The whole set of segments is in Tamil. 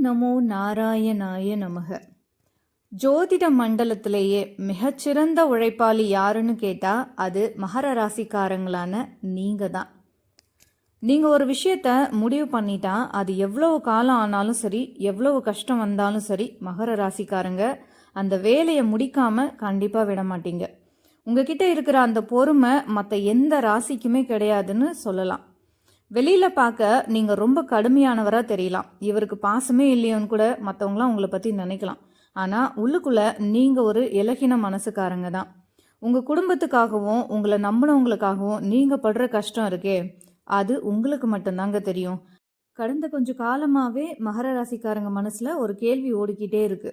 நமோ நாராயணாய நமக. ஜோதிட மண்டலத்திலேயே மிகச்சிறந்த உழைப்பாளி யாருன்னு கேட்டா அது மகர ராசிக்காரங்களான நீங்க தான். நீங்க ஒரு விஷயத்த முடிவு பண்ணிட்டா அது எவ்வளவு காலம் ஆனாலும் சரி, எவ்வளவு கஷ்டம் வந்தாலும் சரி, மகர ராசிக்காரங்க அந்த வேலையை முடிக்காம கண்டிப்பா விட மாட்டீங்க. உங்ககிட்ட இருக்கிற அந்த பொறுமை மற்ற எந்த ராசிக்குமே கிடையாதுன்னு சொல்லலாம். வெளியில பார்க்க நீங்க ரொம்ப கடுமையானவரா தெரியலாம், இவருக்கு பாசமே இல்லையோன்னு கூட மற்றவங்களாம் உங்களை பத்தி நினைக்கலாம். ஆனா உள்ளுக்குள்ள நீங்க ஒரு இலகின மனசுக்காரங்க தான். உங்க குடும்பத்துக்காகவும் உங்களை நம்பினவங்களுக்காகவும் நீங்க படுற கஷ்டம் இருக்கே, அது உங்களுக்கு மட்டும்தாங்க தெரியும். கடந்த கொஞ்சம் காலமாவே மகர ராசிக்காரங்க மனசுல ஒரு கேள்வி ஓடிக்கிட்டே இருக்கு.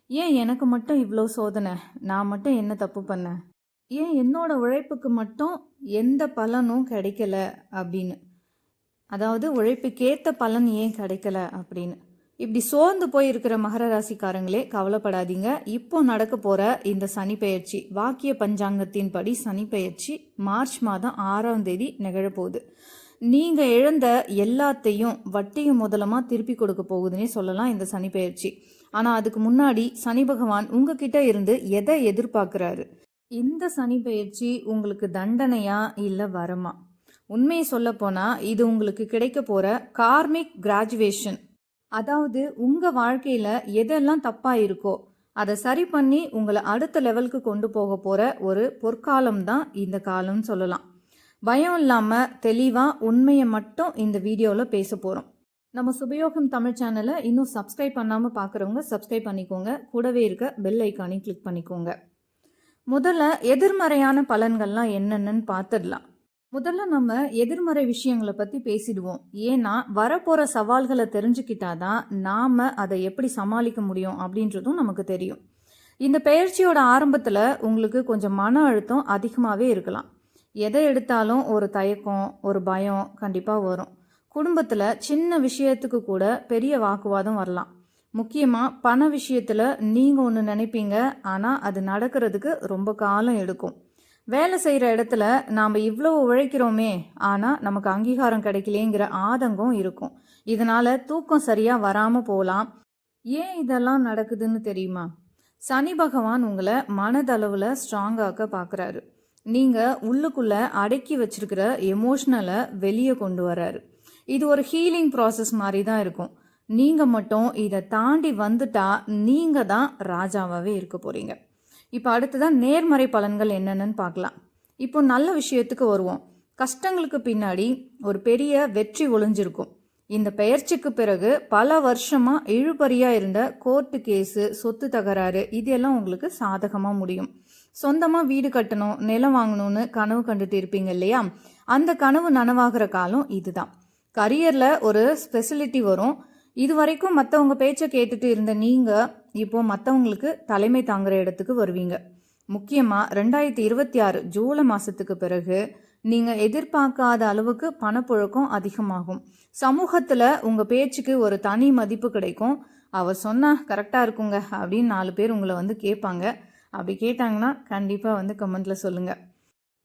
ஏன் எனக்கு மட்டும் இவ்வளோ சோதனை? நான் மட்டும் என்ன தப்பு பண்ணேன்? ஏன் என்னோட உழைப்புக்கு மட்டும் எந்த பலனும் கிடைக்கல அப்படின்னு. அதாவது உழைப்புக்கேற்ற பலன் ஏன் கிடைக்கல அப்படின்னு இப்படி சோர்ந்து போயிருக்கிற மகர ராசிக்காரங்களே கவலைப்படாதீங்க. இப்போ நடக்க போற இந்த சனி பெயர்ச்சி, வாக்கிய பஞ்சாங்கத்தின் படி சனி பெயர்ச்சி மார்ச் மாதம் 6ஆம் தேதி நிகழப்போகுது. நீங்க இழந்த எல்லாத்தையும் வட்டியும் முதலமா திருப்பி கொடுக்க போகுதுன்னே சொல்லலாம் இந்த சனி பெயர்ச்சி. ஆனா அதுக்கு முன்னாடி சனி பகவான் உங்ககிட்ட இருந்து எதை எதிர்பார்க்கிறாரு? இந்த சனி பெயர்ச்சி உங்களுக்கு தண்டனையா இல்ல வரமா? உண்மையை சொல்ல போனா இது உங்களுக்கு கிடைக்க போற கார்மிக் கிராஜுவேஷன். அதாவது உங்க வாழ்க்கையில எதெல்லாம் தப்பா இருக்கோ அதை சரி பண்ணி உங்களை அடுத்த லெவலுக்கு கொண்டு போக போற ஒரு பொற்காலம் தான் இந்த காலம்னு சொல்லலாம். பயம் இல்லாம தெளிவா உண்மையை மட்டும் இந்த வீடியோல பேச போறோம். நம்ம சுபயோகம் தமிழ் சேனலை இன்னும் சப்ஸ்கிரைப் பண்ணாம பாக்குறவங்க சப்ஸ்கிரைப் பண்ணிக்கோங்க. கூடவே இருக்க பெல் ஐக்கானையும் கிளிக் பண்ணிக்கோங்க. முதல்ல எதிர்மறையான பலன்கள்லாம் என்னென்னு பார்த்துடலாம். முதல்ல நம்ம எதிர்மறை விஷயங்களை பற்றி பேசிடுவோம். ஏன்னா வரப்போகிற சவால்களை தெரிஞ்சுக்கிட்டாதான் நாம் அதை எப்படி சமாளிக்க முடியும் அப்படின்றதும் நமக்கு தெரியும். இந்த பெயர்ச்சியோட ஆரம்பத்தில் உங்களுக்கு கொஞ்சம் மன அழுத்தம் அதிகமாகவே இருக்கலாம். எதை எடுத்தாலும் ஒரு தயக்கம், ஒரு பயம் கண்டிப்பாக வரும். குடும்பத்தில் சின்ன விஷயத்துக்கு கூட பெரிய வாக்குவாதம் வரலாம். முக்கியமாக பண விஷயத்தில் நீங்கள் ஒன்று நினைப்பீங்க, ஆனால் அது நடக்கிறதுக்கு ரொம்ப காலம் எடுக்கும். வேலை செய்கிற இடத்துல நாம் இவ்வளோ உழைக்கிறோமே, ஆனால் நமக்கு அங்கீகாரம் கிடைக்கலேங்கிற ஆதங்கம் இருக்கும். இதனால் தூக்கம் சரியாக வராமல் போகலாம். ஏன் இதெல்லாம் நடக்குதுன்னு தெரியுமா? சனி பகவான் உங்களை மனதளவில் ஸ்ட்ராங்காக்க பார்க்குறாரு. நீங்கள் உள்ளுக்குள்ளே அடக்கி வச்சிருக்கிற எமோஷ்னலை வெளியே கொண்டு வர்றாரு. இது ஒரு ஹீலிங் ப்ராசஸ் மாதிரி தான் இருக்கும். நீங்கள் மட்டும் இதை தாண்டி வந்துட்டா நீங்கள் தான் ராஜாவாகவே இருக்க போகிறீங்க. இப்போ அடுத்ததான் நேர்மறை பலன்கள் என்னென்னு பார்க்கலாம். இப்போ நல்ல விஷயத்துக்கு வருவோம். கஷ்டங்களுக்கு பின்னாடி ஒரு பெரிய வெற்றி ஒளிஞ்சிருக்கும். இந்த பெயர்ச்சிக்கு பிறகு பல வருஷமாக இழுபறியாக இருந்த கோர்ட்டு கேஸு, சொத்து தகராறு இதெல்லாம் உங்களுக்கு சாதகமாக முடியும். சொந்தமாக வீடு கட்டணும், நிலம் வாங்கணும்னு கனவு கண்டுட்டு இருப்பீங்க இல்லையா? அந்த கனவு நனவாகிற காலம் இதுதான். கரியரில் ஒரு ஸ்பெசிலிட்டி வரும். இது வரைக்கும் மற்றவங்க பேச்சை கேட்டுட்டு இருந்த நீங்கள் இப்போ மற்றவங்களுக்கு தலைமை தாங்குற இடத்துக்கு வருவீங்க. முக்கியமாக 2026 ஜூலை மாதத்துக்கு பிறகு நீங்கள் எதிர்பார்க்காத அளவுக்கு பணப்புழக்கம் அதிகமாகும். சமூகத்தில் உங்கள் பேச்சுக்கு ஒரு தனி மதிப்பு கிடைக்கும். அவர் சொன்னால் கரெக்டாக இருக்குங்க அப்படின்னு 4 பேர் உங்களை வந்து கேட்பாங்க. அப்படி கேட்டாங்கன்னா கண்டிப்பாக கமெண்ட்டில் சொல்லுங்கள்.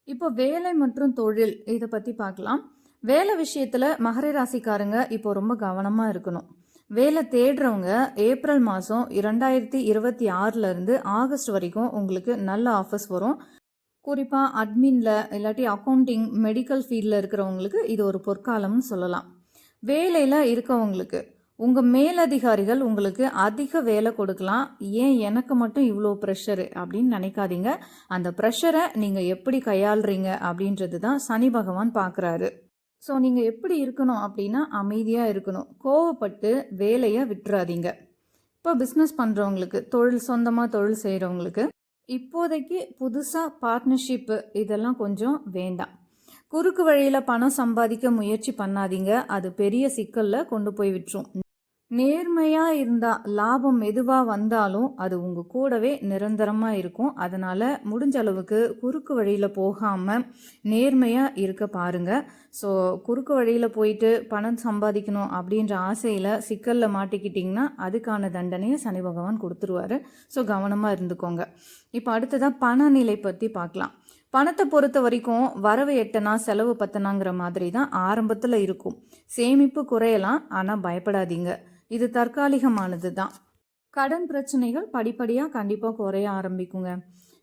இப்போ வேலை மற்றும் தொழில் இதை பற்றி பார்க்கலாம். வேலை விஷயத்தில் மகர ராசிக்காரங்க இப்போ ரொம்ப கவனமாக இருக்கணும். வேலை தேடுறவங்க ஏப்ரல் மாதம் 2026 ஆகஸ்ட் வரைக்கும் உங்களுக்கு நல்ல ஆஃபர்ஸ் வரும். குறிப்பாக அட்மினில் இல்லாட்டி அக்கௌண்டிங், மெடிக்கல் ஃபீல்டில் இருக்கிறவங்களுக்கு இது ஒரு பொற்காலம்னு சொல்லலாம். வேலையில் இருக்கவங்களுக்கு உங்கள் மேலதிகாரிகள் உங்களுக்கு அதிக வேலை கொடுக்கலாம். ஏன் எனக்கு மட்டும் இவ்வளோ ப்ரெஷரு அப்படின்னு நினைக்காதீங்க. அந்த ப்ரெஷரை நீங்கள் எப்படி கையாளுறீங்க அப்படின்றது தான் சனி பகவான் பார்க்குறாரு. ஸோ நீங்கள் எப்படி இருக்கணும் அப்படின்னா அமைதியாக இருக்கணும். கோவப்பட்டு வேலையை விட்டுறாதீங்க. இப்போ பிஸ்னஸ் பண்ணுறவங்களுக்கு, சொந்தமாக தொழில் செய்கிறவங்களுக்கு இப்போதைக்கு புதுசாக பார்ட்னர்ஷிப்பு இதெல்லாம் கொஞ்சம் வேண்டாம். குறுக்கு வழியில் பணம் சம்பாதிக்க முயற்சி பண்ணாதீங்க. அது பெரிய சிக்கலில் கொண்டு போய் விட்டுரும். நேர்மையாக இருந்தால் லாபம் எதுவாக வந்தாலும் அது உங்கள் கூடவே நிரந்தரமாக இருக்கும். அதனால் முடிஞ்ச அளவுக்கு குறுக்கு வழியில் போகாமல் நேர்மையாக இருக்க பாருங்கள். ஸோ குறுக்கு வழியில் போயிட்டு பணம் சம்பாதிக்கணும் அப்படின்ற ஆசையில் சிக்கலில் மாட்டிக்கிட்டிங்கன்னா அதுக்கான தண்டனையை சனி பகவான் கொடுத்துருவாரு. ஸோ கவனமாக இருந்துக்கோங்க. இப்போ அடுத்ததாக பணநிலை பற்றி பார்க்கலாம். பணத்தை பொறுத்த வரைக்கும் வரவு எட்டனா செலவு பத்தனாங்கிற மாதிரி தான் ஆரம்பத்தில் இருக்கும். சேமிப்பு குறையலாம், ஆனால் பயப்படாதீங்க. இது தற்காலிகமானது தான். கடன் பிரச்சனைகள் படிப்படியாக கண்டிப்பாக குறைய ஆரம்பிக்குங்க.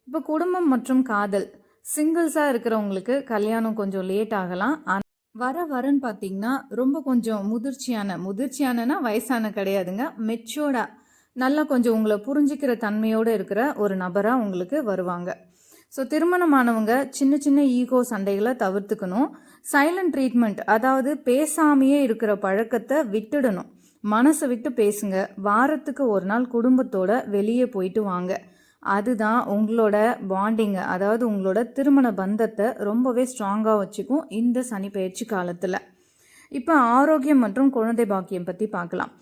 இப்போ குடும்பம் மற்றும் காதல், சிங்கிள்ஸாக இருக்கிறவங்களுக்கு கல்யாணம் கொஞ்சம் லேட் ஆகலாம். வரன்னு பார்த்தீங்கன்னா ரொம்ப கொஞ்சம் முதிர்ச்சியானனா வயசான கிடையாதுங்க, மெச்சூர்டா நல்லா கொஞ்சம் உங்களை புரிஞ்சிக்கிற தன்மையோடு இருக்கிற ஒரு நபராக உங்களுக்கு வருவாங்க. ஸோ திருமணமானவங்க சின்ன சின்ன ஈகோ சண்டைகளை தவிர்த்துக்கணும். சைலண்ட் ட்ரீட்மெண்ட், அதாவது பேசாமையே இருக்கிற பழக்கத்தை விட்டுடணும். மனசை விட்டு பேசுங்க. வாரத்துக்கு ஒரு நாள் குடும்பத்தோட வெளியே போயிட்டு வாங்க. அதுதான் உங்களோட பாண்டிங்கை, அதாவது உங்களோட திருமண பந்தத்தை ரொம்பவே ஸ்ட்ராங்காக வச்சுக்கும் இந்த சனி பயிற்சி காலத்தில். இப்போ ஆரோக்கியம் மற்றும் குழந்தை பாக்கியம் பற்றி பார்க்கலாம்.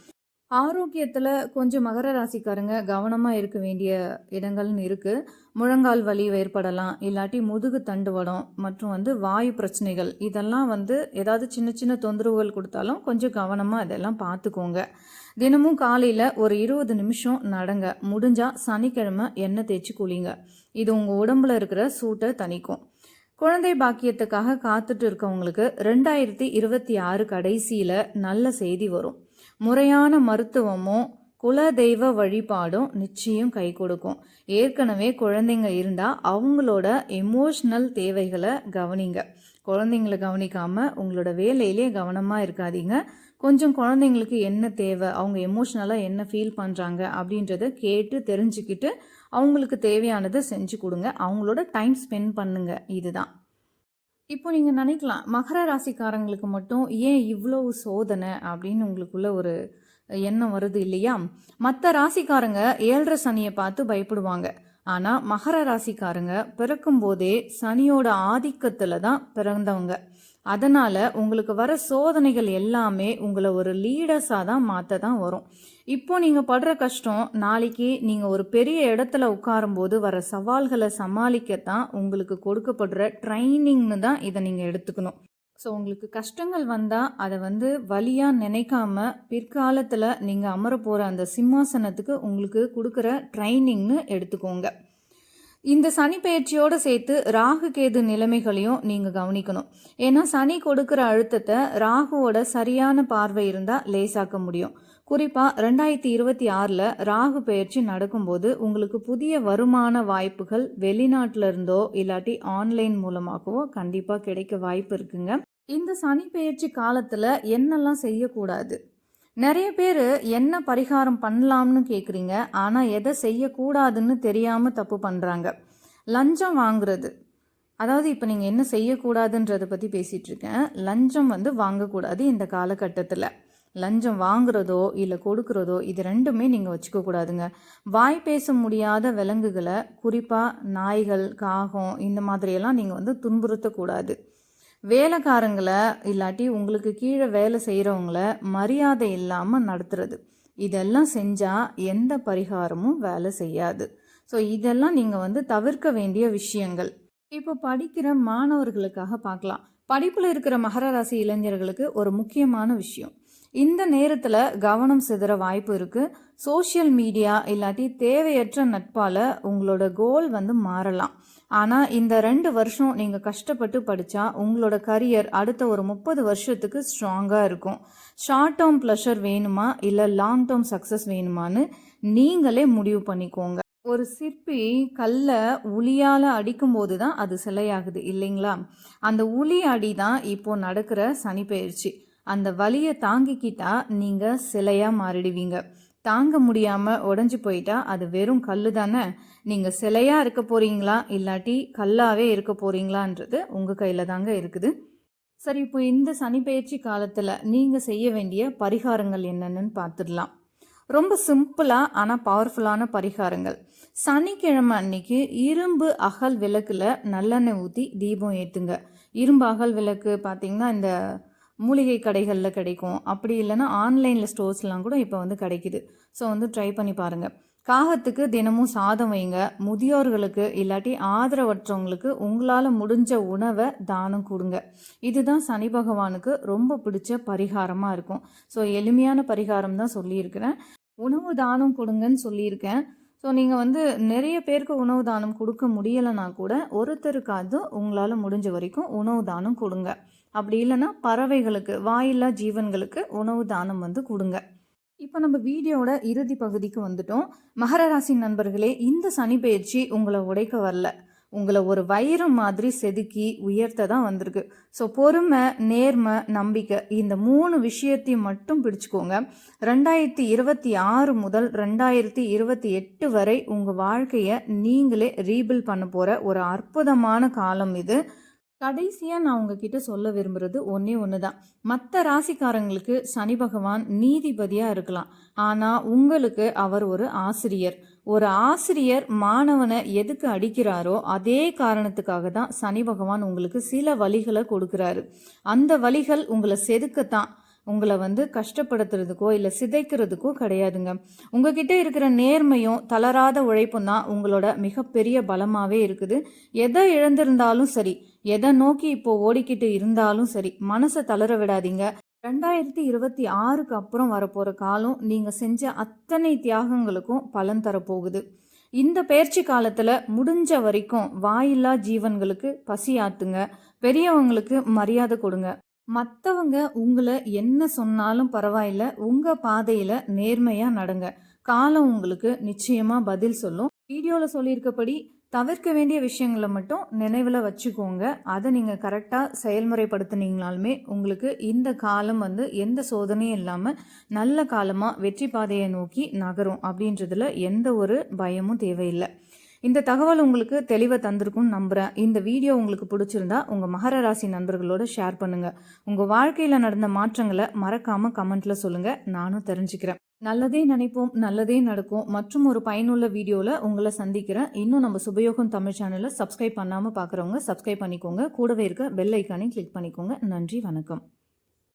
ஆரோக்கியத்தில் கொஞ்சம் மகர ராசிக்காரங்க கவனமாக இருக்க வேண்டிய இடங்கள்னு இருக்குது. முழங்கால் வலி ஏற்படலாம், இல்லாட்டி முதுகு தண்டுவடம் மற்றும் வாயு பிரச்சனைகள், இதெல்லாம் ஏதாவது சின்ன சின்ன தொந்தரவுகள் கொடுத்தாலும் கொஞ்சம் கவனமாக இதெல்லாம் பார்த்துக்கோங்க. தினமும் காலையில் ஒரு 20 நிமிஷம் நடங்க. முடிஞ்சால் சனிக்கிழமை எண்ணெய் தேய்ச்சி குளிங்க. இது உங்கள் உடம்புல இருக்கிற சூட்டை தணிக்கும். குழந்தை பாக்கியத்துக்காக காத்துட்டு இருக்கவங்களுக்கு 2026 கடைசியில் நல்ல செய்தி வரும். முறையான மருத்துவமும் குலதெய்வ வழிபாடும் நிச்சயம் கை கொடுக்கும். ஏற்கனவே குழந்தைங்க இருந்தால் அவங்களோட எமோஷ்னல் தேவைகளை கவனிங்க. குழந்தைங்களை கவனிக்காமல் உங்களோட வேலையிலே கவனமாக இருக்காதீங்க. கொஞ்சம் குழந்தைங்களுக்கு என்ன தேவை, அவங்க எமோஷ்னலாக என்ன ஃபீல் பண்ணுறாங்க அப்படின்றத கேட்டு தெரிஞ்சுக்கிட்டு அவங்களுக்கு தேவையானதை செஞ்சு கொடுங்க. அவங்களோட டைம் ஸ்பெண்ட் பண்ணுங்க. இதுதான். இப்போ நீங்கள் நினைக்கலாம், மகர ராசிக்காரங்களுக்கு மட்டும் ஏன் இவ்வளோ சோதனை அப்படின்னு உங்களுக்குள்ள ஒரு எண்ணம் வருது இல்லையா? மற்ற ராசிக்காரங்க 7.5 சனியை பார்த்து பயப்படுவாங்க. ஆனால் மகர ராசிக்காரங்க பிறக்கும் போதே சனியோட ஆதிக்கத்தில் தான் பிறந்தவங்க. அதனால் உங்களுக்கு வர சோதனைகள் எல்லாமே உங்களை ஒரு லீடர்ஸாக தான் மாற்ற தான் வரும். இப்போ நீங்கள் படுற கஷ்டம் நாளைக்கு நீங்கள் ஒரு பெரிய இடத்துல உட்காரும்போது வர சவால்களை சமாளிக்கத்தான் உங்களுக்கு கொடுக்கப்படுற ட்ரைனிங்னு தான் இதை நீங்கள் எடுத்துக்கணும். ஸோ உங்களுக்கு கஷ்டங்கள் வந்தால் அதை வலியாக நினைக்காம பிற்காலத்தில் நீங்கள் அமர போகிற அந்த சிம்மாசனத்துக்கு உங்களுக்கு கொடுக்குற ட்ரைனிங்னு எடுத்துக்கோங்க. இந்த சனி பயிற்சியோடு சேர்த்து ராகு கேது நிலைமைகளையும் நீங்கள் கவனிக்கணும். ஏன்னா சனி கொடுக்குற அழுத்தத்தை ராகுவோட சரியான பார்வை இருந்தால் லேசாக்க முடியும். குறிப்பாக 2026 ராகு பயிற்சி நடக்கும்போது உங்களுக்கு புதிய வருமான வாய்ப்புகள் வெளிநாட்டில் இருந்தோ இல்லாட்டி ஆன்லைன் மூலமாகவோ கண்டிப்பாக கிடைக்க வாய்ப்பு இருக்குங்க. இந்த சனி பயிற்சி காலத்தில் என்னெல்லாம் செய்யக்கூடாது, நிறைய பேர் என்ன பரிகாரம் பண்ணலாம்னு கேட்குறீங்க. ஆனால் எதை செய்யக்கூடாதுன்னு தெரியாமல் தப்பு பண்ணுறாங்க. லஞ்சம் வாங்குறது, அதாவது இப்போ நீங்கள் என்ன செய்யக்கூடாதுன்றதை பற்றி பேசிகிட்டு இருக்கேன். லஞ்சம் வாங்கக்கூடாது இந்த காலகட்டத்தில். லஞ்சம் வாங்குறதோ இல்லை கொடுக்குறதோ இது ரெண்டுமே நீங்கள் வச்சுக்கக்கூடாதுங்க. வாய் பேச முடியாத விலங்குகளை, குறிப்பாக நாய்கள், காகம், இந்த மாதிரியெல்லாம் நீங்கள் துன்புறுத்தக்கூடாது. வேலைக்காரங்களை இல்லாட்டி உங்களுக்கு கீழே வேலை செய்கிறவங்கள மரியாதை இல்லாமல் நடத்துறது, இதெல்லாம் செஞ்சால் எந்த பரிகாரமும் வேலை செய்யாது. ஸோ இதெல்லாம் நீங்கள் தவிர்க்க வேண்டிய விஷயங்கள். இப்போ படிக்கிற மாணவர்களுக்காக பார்க்கலாம். படிப்பில் இருக்கிற மகர ராசி இளைஞர்களுக்கு ஒரு முக்கியமான விஷயம், இந்த நேரத்தில் கவனம் சிதற வாய்ப்பு இருக்குது. சோஷியல் மீடியா இல்லாட்டி தேவையற்ற நட்பால் உங்களோட கோல் மாறலாம். ஆனால் இந்த 2 வருஷம் நீங்கள் கஷ்டப்பட்டு படித்தா உங்களோட கரியர் அடுத்த ஒரு 30 வருஷத்துக்கு ஸ்ட்ராங்காக இருக்கும். ஷார்ட் டேர்ம் ப்ளஷர் வேணுமா இல்லை லாங் டேர்ம் சக்ஸஸ் வேணுமான்னு நீங்களே முடிவு பண்ணிக்கோங்க. ஒரு சிற்பி கல்லை உளியால் அடிக்கும்போது தான் அது சிலையாகுது இல்லைங்களா? அந்த உளி அடி தான் இப்போ நடக்கிற சனி பயிற்சி. அந்த வலியை தாங்கிக்கிட்டா நீங்கள் சிலையாக மாறிடுவீங்க. தாங்க முடியாமல் உடஞ்சி போயிட்டா அது வெறும் கல் தானே. நீங்கள் சிலையாக இருக்க போகிறீங்களா இல்லாட்டி கல்லாவே இருக்க போகிறீங்களான்றது உங்கள் கையில் தாங்க இருக்குது. சரி, இப்போ இந்த சனி பயிற்சி காலத்தில் நீங்கள் செய்ய வேண்டிய பரிகாரங்கள் என்னென்னு பார்த்துடலாம். ரொம்ப சிம்பிளாக ஆனால் பவர்ஃபுல்லான பரிகாரங்கள். சனிக்கிழமை அன்னைக்கு இரும்பு அகல் விளக்கில் நல்லெண்ணெய் ஊற்றி தீபம் ஏற்றுங்க. இரும்பு அகல் விளக்கு பார்த்தீங்கன்னா இந்த மூலிகை கடைகளில் கிடைக்கும், அப்படி இல்லைன்னா ஆன்லைனில் ஸ்டோர்ஸ்லாம் கூட இப்போ கிடைக்குது. ஸோ ட்ரை பண்ணி பாருங்கள். காகத்துக்கு தினமும் சாதம் வைங்க. முதியோர்களுக்கு இல்லாட்டி ஆதரவற்றவங்களுக்கு உங்களால் முடிஞ்ச உணவை தானம் கொடுங்க. இதுதான் சனி பகவானுக்கு ரொம்ப பிடிச்ச பரிகாரமாக இருக்கும். ஸோ எளிமையான பரிகாரம் தான் சொல்லியிருக்கிறேன். உணவு தானம் கொடுங்கன்னு சொல்லியிருக்கேன். ஸோ நீங்கள் நிறைய பேருக்கு உணவு தானம் கொடுக்க முடியலைன்னா கூட ஒருத்தருக்காவது உங்களால் முடிஞ்ச வரைக்கும் உணவு தானம் கொடுங்க. அப்படி இல்லைன்னா பறவைகளுக்கு, வாயில்லா ஜீவன்களுக்கு உணவு தானம் கொடுங்க. இப்போ நம்ம வீடியோவோட இறுதி பகுதிக்கு வந்துட்டோம். மகர ராசி நண்பர்களே, இந்த சனி பெயர்ச்சி உங்களை உடைக்க வரல. உங்களை ஒரு வைரம் மாதிரி செதுக்கி உயர்த்த தான் வந்திருக்கு. ஸோ பொறுமை, நேர்மை, நம்பிக்கை இந்த 3 விஷயத்தையும் மட்டும் பிடிச்சுக்கோங்க. 2026 முதல் 2028 வரை உங்கள் வாழ்க்கையை நீங்களே ரீபில்ட் பண்ண போகிற ஒரு அற்புதமான காலம் இது. கடைசியாக நான் உங்ககிட்ட சொல்ல விரும்புகிறது ஒன்றே ஒன்று தான். மற்ற ராசிக்காரங்களுக்கு சனி பகவான் நீதிபதியாக இருக்கலாம். ஆனால் உங்களுக்கு அவர் ஒரு ஆசிரியர். ஒரு ஆசிரியர் மாணவனை எதுக்கு அடிக்கிறாரோ அதே காரணத்துக்காக தான் சனி பகவான் உங்களுக்கு சில வழிகளை கொடுக்குறாரு. அந்த வழிகள் உங்களை செதுக்கத்தான், உங்களை கஷ்டப்படுத்துறதுக்கோ இல்லை சிதைக்கிறதுக்கோ கிடையாதுங்க. உங்ககிட்ட இருக்கிற நேர்மையும் தளராத உழைப்பும் தான் உங்களோட மிகப்பெரிய பலமாகவே இருக்குது. எதை இழந்திருந்தாலும் சரி, எதை நோக்கி இப்போ ஓடிக்கிட்டு இருந்தாலும் சரி, மனசை தளர விடாதீங்க. 2026க்கு அப்புறம் வரப்போகிற காலம் நீங்கள் செஞ்ச அத்தனை தியாகங்களுக்கும் பலன் தரப்போகுது. இந்த பயிற்சி காலத்தில் முடிஞ்ச வரைக்கும் வாயில்லா ஜீவன்களுக்கு பசி ஆத்துங்க, பெரியவங்களுக்கு மரியாதை கொடுங்க. மற்றவங்க உங்களை என்ன சொன்னாலும் பரவாயில்ல, உங்கள் பாதையில் நேர்மையாக நடங்க. காலம் உங்களுக்கு நிச்சயமாக பதில் சொல்லும். வீடியோவில் சொல்லியிருக்கபடி தவிர்க்க வேண்டிய விஷயங்களை மட்டும் நினைவில் வச்சுக்கோங்க. அதை நீங்கள் கரெக்டாக செயல்முறைப்படுத்தினீங்களாலுமே உங்களுக்கு இந்த காலம் எந்த சோதனையும் இல்லாமல் நல்ல காலமாக வெற்றி பாதையை நோக்கி நகரும் அப்படின்றதுல எந்த ஒரு பயமும் தேவையில்லை. இந்த தகவல் உங்களுக்கு தெளிவை தந்திருக்கும்னு நம்புகிறேன். இந்த வீடியோ உங்களுக்கு பிடிச்சிருந்தா உங்கள் மகர ராசி நண்பர்களோட ஷேர் பண்ணுங்கள். உங்கள் வாழ்க்கையில் நடந்த மாற்றங்களை மறக்காமல் கமெண்ட்டில் சொல்லுங்கள், நானும் தெரிஞ்சுக்கிறேன். நல்லதே நினைப்போம், நல்லதே நடக்கும். மற்றும் ஒரு பயனுள்ள வீடியோவில் உங்களை சந்திக்கிறேன். இன்னும் நம்ம சுபயோகம் தமிழ் சேனலை சப்ஸ்கிரைப் பண்ணாமல் பார்க்குறவங்க சப்ஸ்கிரைப் பண்ணிக்கோங்க. கூடவே இருக்க பெல் ஐக்கானையும் கிளிக் பண்ணிக்கோங்க. நன்றி, வணக்கம்.